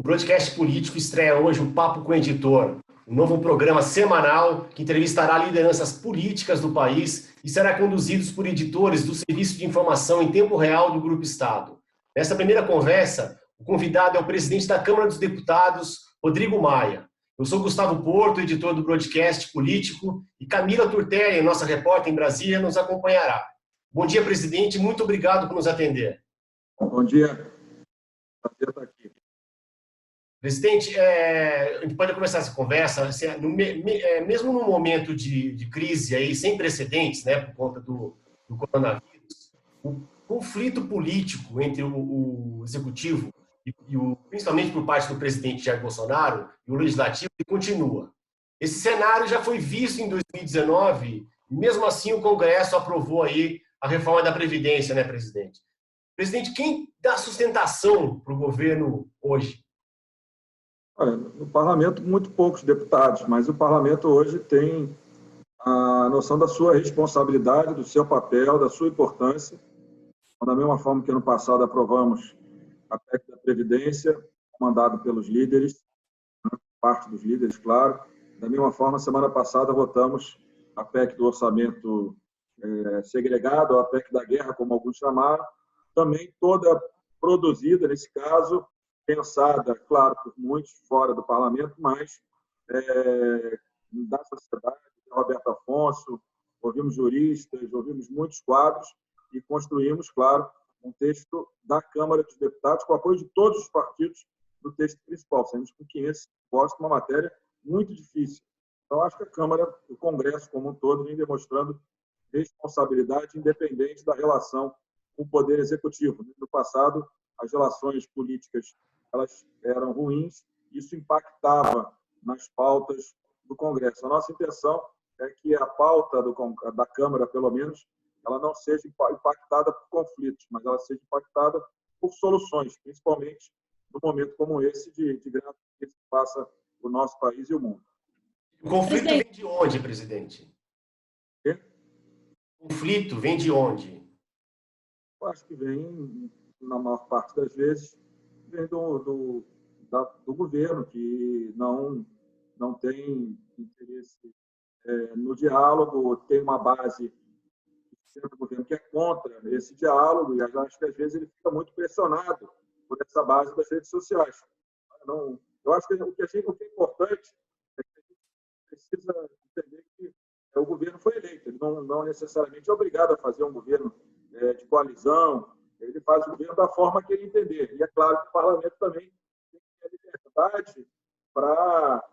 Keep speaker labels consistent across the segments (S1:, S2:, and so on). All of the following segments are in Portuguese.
S1: Broadcast Político estreia hoje o Papo com o Editor, um novo programa semanal que entrevistará lideranças políticas do país e será conduzido por editores do Serviço de Informação em Tempo Real do Grupo Estado. Nesta primeira conversa, o convidado é o presidente da Câmara dos Deputados, Rodrigo Maia. Eu sou Gustavo Porto, editor do Broadcast Político, e Camila Turtelli, nossa repórter em Brasília, nos acompanhará. Bom dia, presidente, muito obrigado por nos atender.
S2: Bom dia. Prazer estar aqui.
S1: Presidente, a gente pode começar essa conversa, assim, mesmo num momento de crise aí, sem precedentes, né, por conta do coronavírus, o conflito político entre o executivo principalmente por parte do presidente Jair Bolsonaro e o legislativo continua. Esse cenário já foi visto em 2019, e mesmo assim o Congresso aprovou aí a reforma da Previdência, né, presidente? Presidente, quem dá sustentação para o governo hoje?
S2: Olha, no parlamento, muito poucos deputados, mas o parlamento hoje tem a noção da sua responsabilidade, do seu papel, da sua importância. Da mesma forma que ano passado aprovamos a PEC da Previdência, comandado pelos líderes, parte dos líderes, claro. Da mesma forma, semana passada votamos a PEC do orçamento segregado, a PEC da guerra, como alguns chamaram, também toda produzida, nesse caso, pensada, claro, por muitos fora do parlamento, mas da sociedade, Roberto Afonso, ouvimos juristas, ouvimos muitos quadros e construímos, claro, um texto da Câmara dos Deputados com apoio de todos os partidos do texto principal. Saímos com 500 votos, uma matéria muito difícil. Então, acho que a Câmara, o Congresso como um todo, vem demonstrando responsabilidade independente da relação com o Poder Executivo. No passado, as relações políticas elas eram ruins, isso impactava nas pautas do Congresso. A nossa intenção é que a pauta da Câmara, pelo menos, ela não seja impactada por conflitos, mas ela seja impactada por soluções, principalmente num momento como esse de grande crise que passa o nosso país e o mundo.
S1: O conflito vem de onde, presidente? O conflito vem de onde?
S2: Eu acho que vem, na maior parte das vezes, vem do governo, que não tem interesse no diálogo, tem uma base do governo que é contra esse diálogo, e acho que às vezes ele fica muito pressionado por essa base das redes sociais. Eu acho que o que é importante é que a gente precisa entender que o governo foi eleito, ele não necessariamente é obrigado a fazer um governo de coalizão, ele faz o governo da forma que ele entender. E é claro que o parlamento também tem que ter a liberdade para,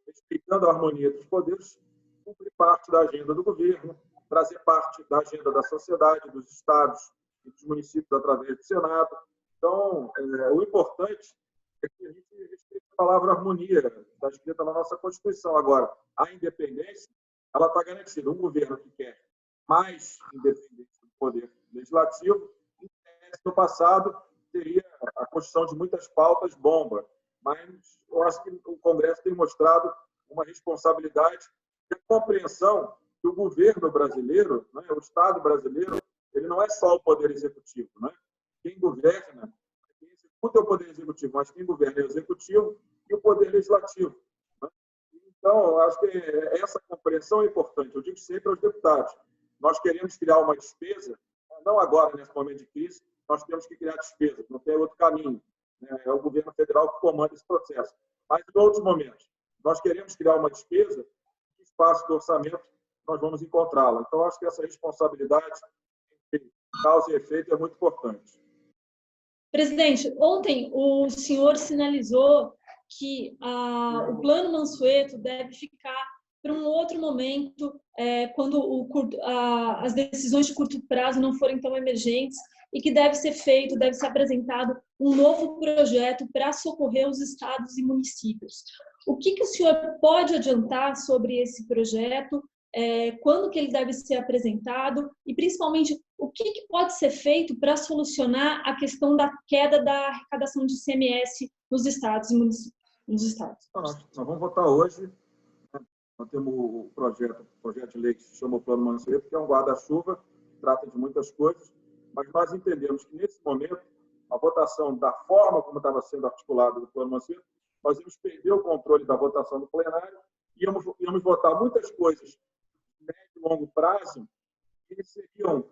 S2: respeitando a harmonia dos poderes, cumprir parte da agenda do governo, trazer parte da agenda da sociedade, dos estados e dos municípios através do Senado. Então, o importante é que a gente respeite a palavra harmonia, que está escrita na nossa Constituição. Agora, a independência, ela está garantida. Um governo que quer mais independência do poder legislativo, no passado, teria a construção de muitas pautas bomba. Mas eu acho que o Congresso tem mostrado uma responsabilidade e a compreensão que o governo brasileiro, né, o Estado brasileiro, ele não é só o Poder Executivo. Né? Quem governa, quem executa é o Poder Executivo, mas quem governa é o Executivo e o Poder Legislativo. Né? Então, eu acho que essa compreensão é importante. Eu digo sempre aos deputados, nós queremos criar uma despesa, não agora, nesse momento de crise, nós temos que criar despesa, não tem outro caminho. Né? É o governo federal que comanda esse processo. Mas, em outros momentos, nós queremos criar uma despesa, que espaço do orçamento nós vamos encontrá-la. Então, acho que essa responsabilidade entre causa e efeito é muito importante.
S3: Presidente, ontem o senhor sinalizou que o Plano Mansueto deve ficar para um outro momento, quando as decisões de curto prazo não forem tão emergentes, e que deve ser apresentado um novo projeto para socorrer os estados e municípios. O que o senhor pode adiantar sobre esse projeto? Quando que ele deve ser apresentado? E, principalmente, o que pode ser feito para solucionar a questão da queda da arrecadação de ICMS nos estados e municípios?
S2: Nós vamos votar hoje. Nós temos o projeto de lei que se chama o Plano Mansueto, que é um guarda-chuva, trata de muitas coisas, mas nós entendemos que, nesse momento, a votação da forma como estava sendo articulado o plano Mansueto, nós íamos perder o controle da votação do plenário e íamos votar muitas coisas de médio e longo prazo que seriam,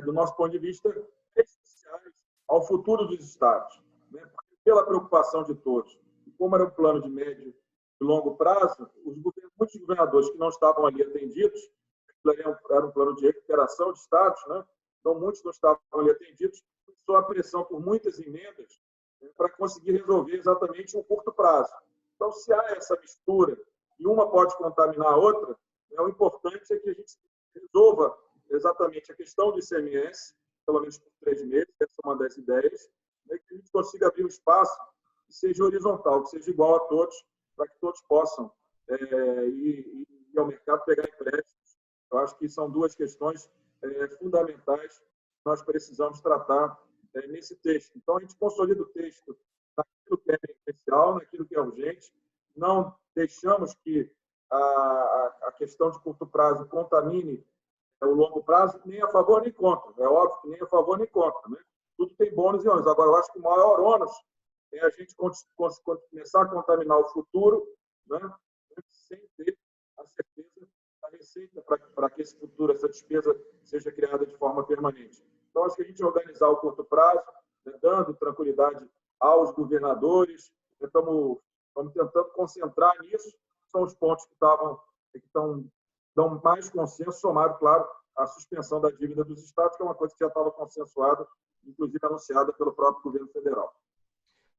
S2: do nosso ponto de vista, essenciais ao futuro dos estados, né? Pela preocupação de todos. E como era um plano de médio e longo prazo, muitos governadores que não estavam ali atendidos, era um plano de recuperação de estados, né? Então muitos não estavam ali atendidos, só a pressão por muitas emendas, né, para conseguir resolver exatamente um curto prazo. Então, se há essa mistura e uma pode contaminar a outra, né, o importante é que a gente resolva exatamente a questão do ICMS, pelo menos por 3 meses, essa é uma das ideias, né, que a gente consiga abrir um espaço que seja horizontal, que seja igual a todos, para que todos possam ir ao mercado pegar empréstimos. Eu acho que são duas questões fundamentais que nós precisamos tratar nesse texto. Então, a gente consolida o texto naquilo que é emergencial, naquilo que é urgente, não deixamos que a questão de curto prazo contamine o longo prazo, nem a favor nem contra. É óbvio que nem a favor nem contra, né? Tudo tem bônus e ônus. Agora, eu acho que o maior ônus é a gente começar a contaminar o futuro, né, sem ter a certeza da receita para que esse futuro, essa despesa, seja criada de forma permanente. Então, acho que a gente organizar o curto prazo, né, dando tranquilidade aos governadores, estamos tentando concentrar nisso, são os pontos que dão mais consenso, somado, claro, à suspensão da dívida dos estados, que é uma coisa que já estava consensuada, inclusive anunciada pelo próprio governo federal.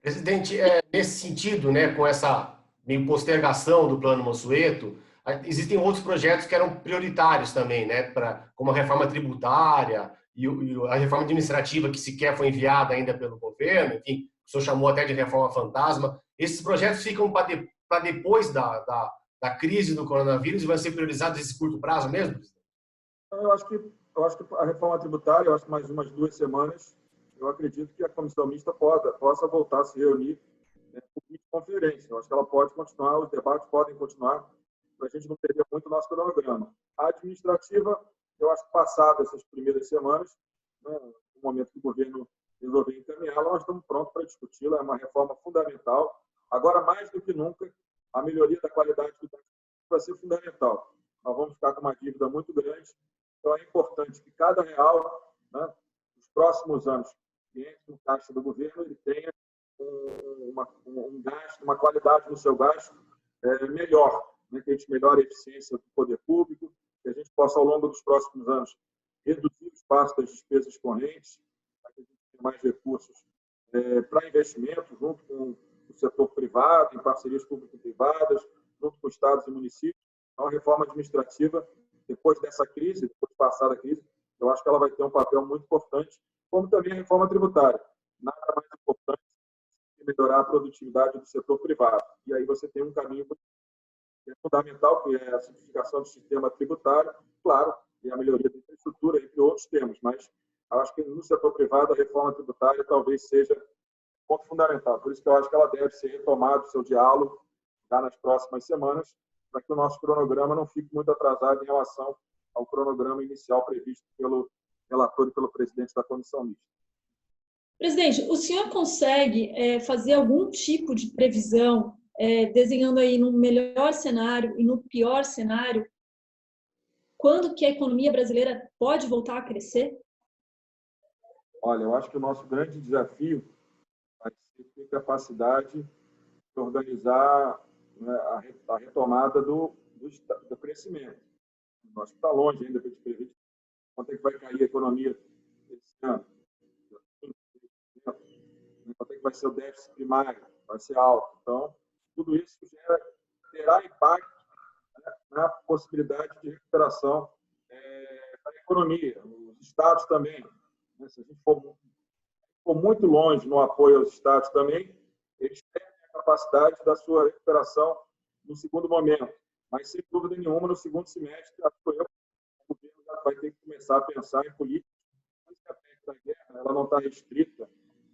S1: Presidente, nesse sentido, né, com essa meio postergação do Plano Mansueto, existem outros projetos que eram prioritários também, né, como a reforma tributária e a reforma administrativa, que sequer foi enviada ainda pelo governo, enfim, o senhor chamou até de reforma fantasma. Esses projetos ficam para depois da crise do coronavírus e vão ser priorizados nesse curto prazo mesmo?
S2: Eu acho que a reforma tributária, eu acho que mais umas 2 semanas, eu acredito que a comissão mista possa voltar a se reunir, né, por videoconferência. Eu acho que ela pode continuar, os debates podem continuar, para a gente não perder muito o nosso cronograma. A administrativa, eu acho que passado essas primeiras semanas, né, no momento que o governo resolver encaminhá-la, nós estamos prontos para discuti-la. É uma reforma fundamental. Agora, mais do que nunca, a melhoria da qualidade do trabalho vai ser fundamental. Nós vamos ficar com uma dívida muito grande, então é importante que cada real, né, nos próximos anos, que entre no caixa do governo, ele tenha um gasto, uma qualidade no seu gasto melhor, né, que a gente melhore a eficiência do poder público, que a gente possa, ao longo dos próximos anos, reduzir o espaço das despesas correntes, para que a gente tenha mais recursos para investimento, junto com o setor privado, em parcerias público-privadas, junto com estados e municípios. Então, a reforma administrativa, depois dessa crise, depois de passar a crise, eu acho que ela vai ter um papel muito importante, como também a reforma tributária. Nada mais importante que melhorar a produtividade do setor privado. E aí você tem um caminho que é fundamental, que é a simplificação do sistema tributário, claro, e a melhoria da infraestrutura, entre outros temas. Mas eu acho que no setor privado a reforma tributária talvez seja um ponto fundamental. Por isso que eu acho que ela deve ser retomada, o seu diálogo, já nas próximas semanas, para que o nosso cronograma não fique muito atrasado em relação ao cronograma inicial previsto pelo relator e pelo presidente da comissão mista.
S3: Presidente, o senhor consegue fazer algum tipo de previsão, desenhando aí no melhor cenário e no pior cenário, quando que a economia brasileira pode voltar a crescer?
S2: Olha, eu acho que o nosso grande desafio vai ser ter capacidade de organizar, né, a retomada do crescimento. Nós está longe ainda para a gente prever quanto é que vai cair a economia esse ano. Quanto é que vai ser o déficit primário? Vai ser alto. Então, tudo isso terá impacto, né, na possibilidade de recuperação da economia. Os estados também. Né, se a gente for muito longe no apoio aos estados também, eles têm a capacidade da sua recuperação no segundo momento. Mas, sem dúvida nenhuma, no segundo semestre, o governo já vai ter que começar a pensar em políticas. A PEC da guerra, ela não está restrita,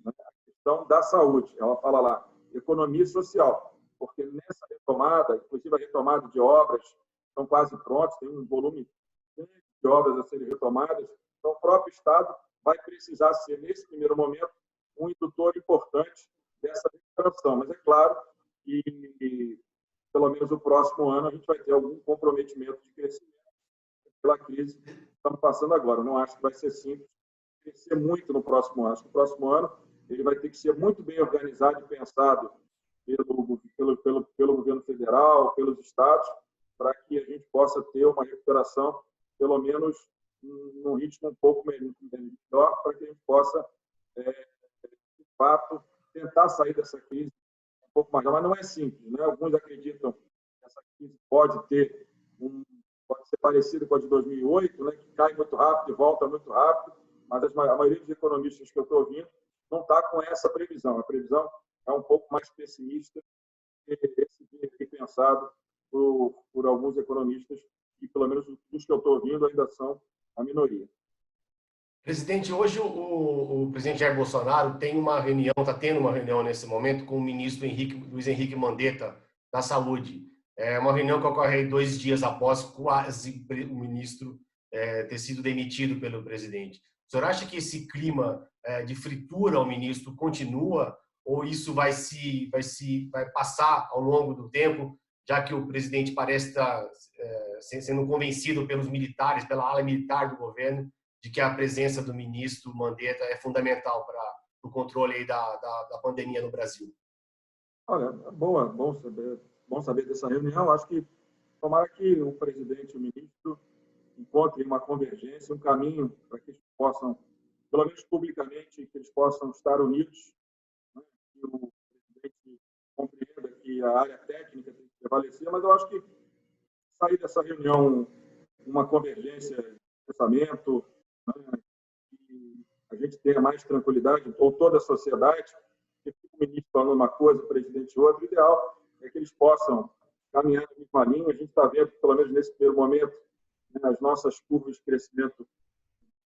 S2: né, à questão da saúde. Ela fala lá, economia social, porque nessa retomada, inclusive a retomada de obras, estão quase prontas, tem um volume de obras a serem retomadas, então o próprio Estado vai precisar ser, nesse primeiro momento, um indutor importante dessa recuperação. Mas é claro que, pelo menos no próximo ano, a gente vai ter algum comprometimento de crescimento pela crise que estamos passando agora. Eu não acho que vai ser simples crescer muito no próximo ano. Acho que no próximo ano ele vai ter que ser muito bem organizado e pensado pelo governo federal, pelos estados, para que a gente possa ter uma recuperação, pelo menos num ritmo um pouco melhor, para que a gente possa, de fato, tentar sair dessa crise um pouco mais. Mas não é simples, né? Alguns acreditam que essa crise pode ser parecida com a de 2008, né? Que cai muito rápido e volta muito rápido, mas a maioria dos economistas que eu estou ouvindo não está com essa previsão. A previsão é um pouco mais pessimista que esse pensado por alguns economistas, que, pelo menos dos que eu estou ouvindo, ainda são a minoria.
S1: Presidente, hoje o presidente Jair Bolsonaro tem uma reunião, está tendo uma reunião nesse momento com o ministro Luiz Henrique Mandetta da Saúde. É uma reunião que ocorre 2 dias após quase o ministro ter sido demitido pelo presidente. O senhor acha que esse clima de fritura ao ministro continua ou isso vai passar ao longo do tempo, já que o presidente parece estar sendo convencido pelos militares, pela ala militar do governo, de que a presença do ministro Mandetta é fundamental para o controle aí da pandemia no Brasil?
S2: Olha, bom saber dessa reunião. Acho que tomara que o presidente e o ministro encontrem uma convergência, um caminho para que eles possam, pelo menos publicamente, que eles possam estar unidos, né? Que o presidente compreenda que a área técnica tem que prevalecer, mas eu acho que sair dessa reunião uma convergência de pensamento, né? Que a gente tenha mais tranquilidade, ou toda a sociedade, que o ministro falando uma coisa, o presidente outra. O ideal é que eles possam caminhar na mesma linha. A gente está vendo, pelo menos nesse primeiro momento, as nossas curvas de crescimento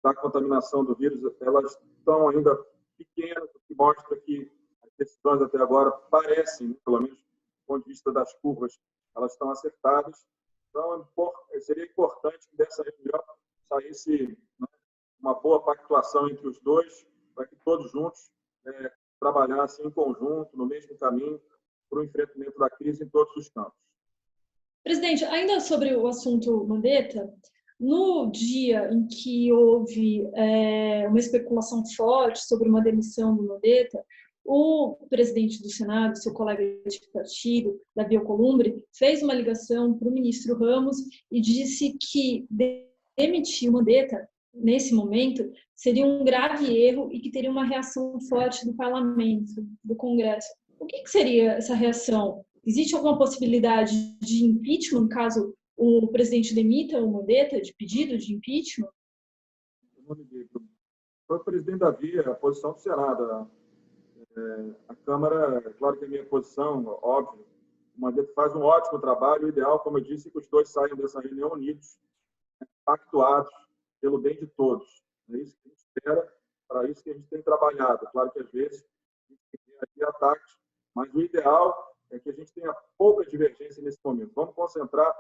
S2: da contaminação do vírus, elas estão ainda pequenas, o que mostra que as decisões até agora parecem, pelo menos do ponto de vista das curvas, elas estão acertadas. Então, seria importante que dessa reunião saísse, né, uma boa pactuação entre os dois, para que todos juntos trabalhassem em conjunto, no mesmo caminho, para o enfrentamento da crise em todos os campos.
S3: Presidente, ainda sobre o assunto Mandetta, no dia em que houve uma especulação forte sobre uma demissão do Mandetta, o presidente do Senado, seu colega de partido, Davi Alcolumbre, fez uma ligação para o ministro Ramos e disse que demitir o Mandetta, nesse momento, seria um grave erro e que teria uma reação forte do parlamento, do Congresso. O que seria essa reação? Existe alguma possibilidade de impeachment, caso o presidente demita o Mandetta, de pedido de impeachment?
S2: Foi o presidente Davi, a posição do Senado. A Câmara, claro que é a minha posição, óbvio. O Mandetta faz um ótimo trabalho. O ideal, como eu disse, é que os dois saiam dessa reunião unidos, pactuados pelo bem de todos. É isso que a gente espera, para isso que a gente tem trabalhado. Claro que, às vezes, a gente tem aqui ataques, mas o ideal é que a gente tenha pouca divergência nesse momento. Vamos concentrar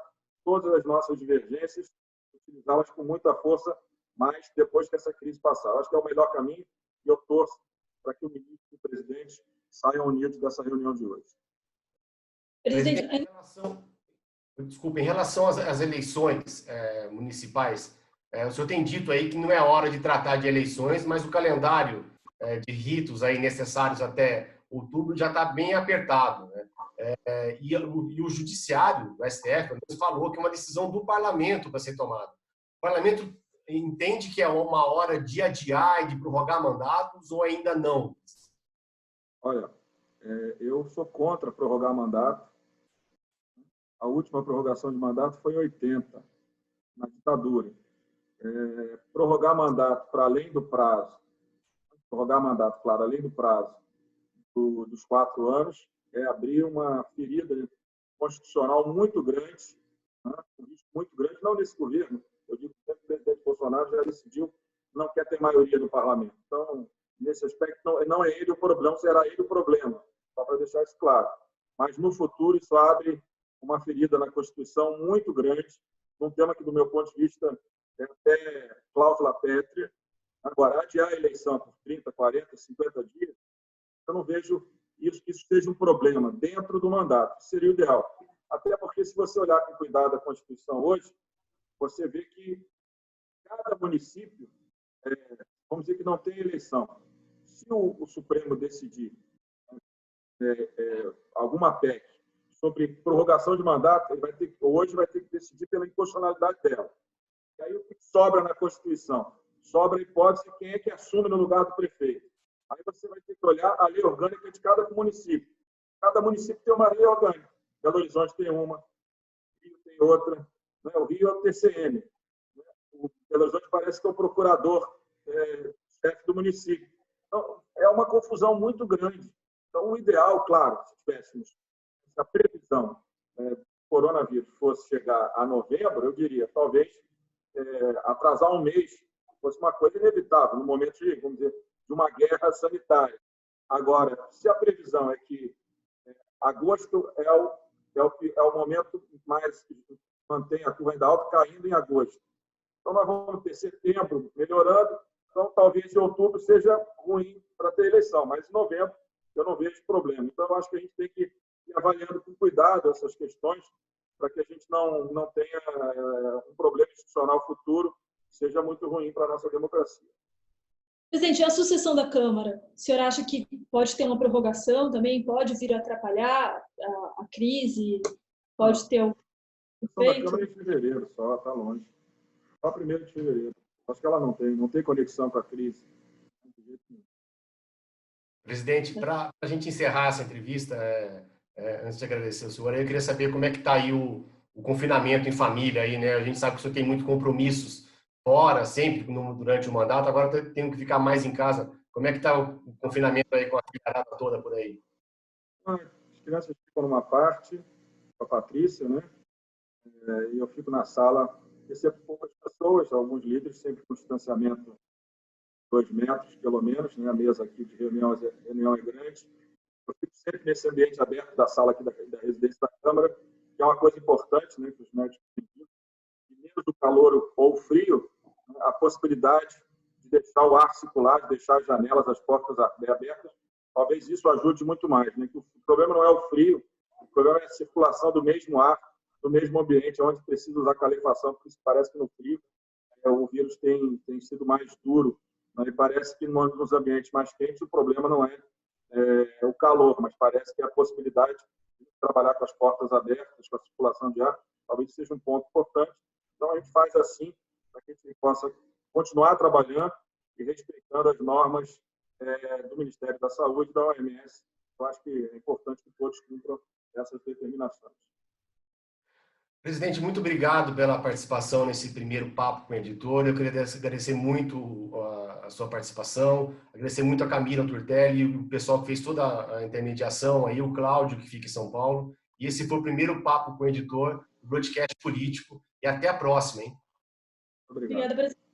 S2: todas as nossas divergências, utilizá-las com muita força, mas depois que essa crise passar. Eu acho que é o melhor caminho e eu torço para que o ministro e o presidente saiam unidos dessa reunião de hoje.
S1: Presidente, em relação às eleições municipais, o senhor tem dito aí que não é hora de tratar de eleições, mas o calendário de ritos aí necessários até outubro já está bem apertado, né? E o judiciário, o STF, falou que é uma decisão do parlamento para ser tomada. O parlamento entende que é uma hora de adiar e de prorrogar mandatos ou ainda não?
S2: Olha, eu sou contra prorrogar mandato. A última prorrogação de mandato foi em 80, na ditadura. Prorrogar mandato para além do prazo, prorrogar mandato, claro, além do prazo dos 4 anos, é abrir uma ferida constitucional muito grande, né? Um risco muito grande, não nesse governo. Eu digo que o presidente Bolsonaro já decidiu que não quer ter maioria no parlamento. Então, nesse aspecto, não é ele o problema, será ele o problema, só para deixar isso claro. Mas, no futuro, isso abre uma ferida na Constituição muito grande, um tema que, do meu ponto de vista, é até cláusula pétrea, Agora, adiar a eleição por 30, 40, 50 dias, eu não vejo isso seja um problema dentro do mandato, seria o ideal. Até porque, se você olhar com cuidado a Constituição hoje, você vê que cada município, vamos dizer que não tem eleição. Se o Supremo decidir alguma PEC sobre prorrogação de mandato, hoje vai ter que decidir pela inconstitucionalidade dela. E aí o que sobra na Constituição? Sobra a hipótese de quem é que assume no lugar do prefeito. Aí você vai ter que olhar a lei orgânica de cada município. Cada município tem uma lei orgânica. Belo Horizonte tem uma, o Rio tem outra, né? O Rio é o TCM. Né? O Belo Horizonte parece que é o procurador-chefe do município. Então, é uma confusão muito grande. Então, o ideal, claro, se a previsão do coronavírus fosse chegar a novembro, eu diria, talvez atrasar um mês fosse uma coisa inevitável, no momento de, vamos dizer, de uma guerra sanitária. Agora, se a previsão é que agosto é o momento mais que mantém a curva ainda alta, caindo em agosto. Então, nós vamos ter setembro melhorando, então talvez em outubro seja ruim para ter eleição, mas em novembro eu não vejo problema. Então, eu acho que a gente tem que ir avaliando com cuidado essas questões para que a gente não tenha um problema institucional futuro que seja muito ruim para a nossa democracia.
S3: Presidente, a sucessão da Câmara, o senhor acha que pode ter uma prorrogação também? Pode vir a atrapalhar a crise? Pode ter um
S2: efeito? A Câmara é em fevereiro só, está longe. Só 1º de fevereiro. Acho que ela não tem conexão com a crise.
S1: Presidente, para a gente encerrar essa entrevista, antes de agradecer ao senhor, eu queria saber como é que está aí o confinamento em família aí, né? A gente sabe que o senhor tem muitos compromissos fora, sempre durante o mandato, agora tem que ficar mais em casa. Como é que está o confinamento aí com a filharada toda por aí?
S2: As crianças ficam numa parte, com a Patrícia, né? E eu fico na sala, recebo poucas pessoas, alguns líderes, sempre com distanciamento 2 metros, pelo menos, né? A mesa aqui de reunião é grande. Eu fico sempre nesse ambiente aberto da sala aqui da residência da Câmara, que é uma coisa importante, né? Que os médicos têm dito. E menos o calor ou o frio, a possibilidade de deixar o ar circular, de deixar as janelas, as portas abertas, talvez isso ajude muito mais. Né? O problema não é o frio, o problema é a circulação do mesmo ar, do mesmo ambiente, onde precisa usar calefação, porque parece que no frio o vírus tem sido mais duro. Né? E parece que nos ambientes mais quentes o problema não é o calor, mas parece que é a possibilidade de trabalhar com as portas abertas, com a circulação de ar, talvez seja um ponto importante. Então, a gente faz assim, para que a gente possa continuar trabalhando e respeitando as normas do Ministério da Saúde e da OMS. Eu acho que é importante que todos cumpram essas determinações.
S1: Presidente, muito obrigado pela participação nesse primeiro papo com o editor. Eu queria agradecer muito a sua participação, agradecer muito a Camila Turtelli e o pessoal que fez toda a intermediação, aí o Cláudio, que fica em São Paulo. E esse foi o primeiro papo com o editor do Broadcast Político. E até a próxima, hein?
S2: Obrigado.
S3: Obrigada, presidente.